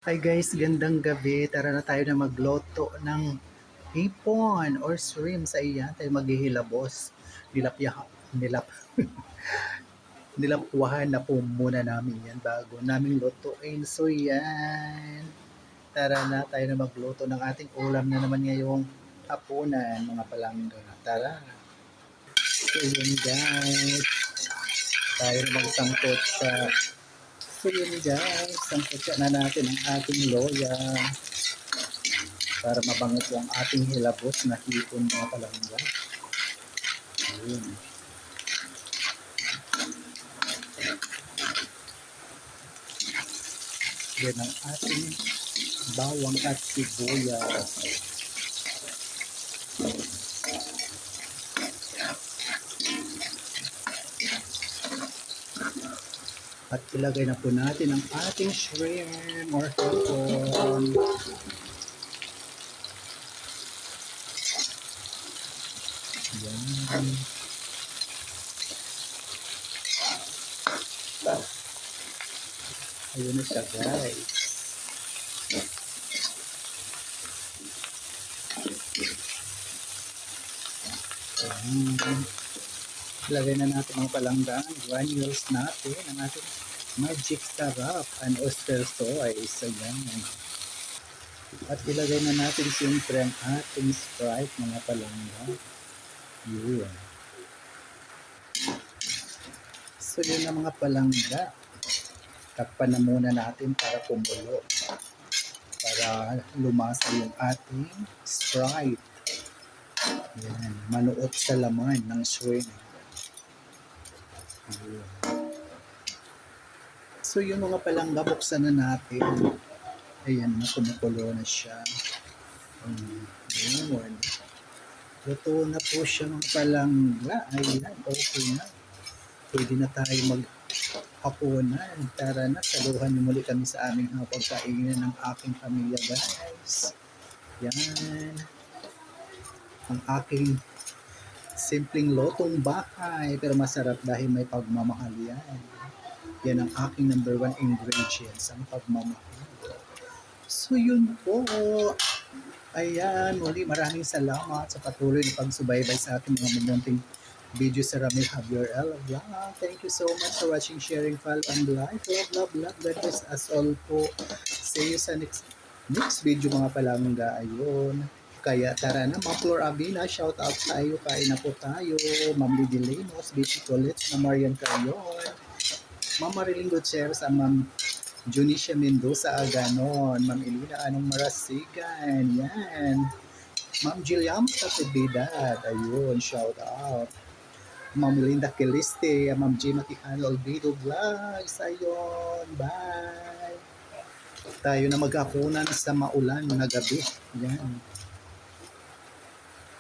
Hi guys, gandang gabi. Tara na tayo na magloto ng hipon or shrimp sa iyan. Tayo maghihilabos. Nilapya, nilap, nilapwahan na po muna namin yan bago namin lutuin. So yan. Tara na tayo na magluto ng ating ulam na naman ngayong hapunan, mga palangga. Tara. So yun guys. Tayo na magsangkot sa So yun guys, sangkot na natin ang ating loya para mabango po ang ating hilabos na hipon mga palangga. Ayun. Yan ang ating bawang at sibuyas. At ilagay na po natin ang ating shrimp or hipon. Yan. Ayun na siya guys. Ayan. Lagay na natin ang palanggang granules natin, ang ating magic sarap and oyster sauce. Ayan. At ilagay na natin siyempre ang ating Sprite mga palangga. Yun. So yun na mga palangga. Takpan na muna natin para kumulo. Para lumasa yung ating Sprite. Ayan. Manuot sa laman ng shrimp. Ayan. So yung mga palangga, buksan na natin. Ayan, kumukulo na siya. Ayan. Luto na po siya mga palangga. Ayan, okay na. Pwede na tayo maghapunan. Tara na, saluhan niyo muli kami sa aming pagkainan ng aking pamilya guys. Yan. Ang aking simpleng lotong bahay pero masarap dahil may pagmamahal yan. Yan ang aking number 1 ingredients, ang pagmamahal. So yun po. Ayan, muli maraming salamat sa patuloy na pagsubaybay sa ating mga munting video sa Ramil Javier L. Vlog. Thank you so much for watching, sharing, follow, and like. Love. God bless us all po. See you sa next video mga palangga. Ayun. Kaya tara na, Ma'am Flor Avila, shout out tayo, kain na po tayo. Ma'am Lidy Lenos, Beachy College, na Marian Cayon. Ma'am Mariling Gutierrez, Ma'am Junicia Mendoza Aganon, Ma'am Elina Anong Marasigan, yan. Ma'am Jilliam Tatibidad, ayun, shout out. Ma'am Linda Keliste, Ma'am Gina Quijano Olvido Vlogs, ayun, bye. Tayo na maghapunan sa maulan na gabi, yan.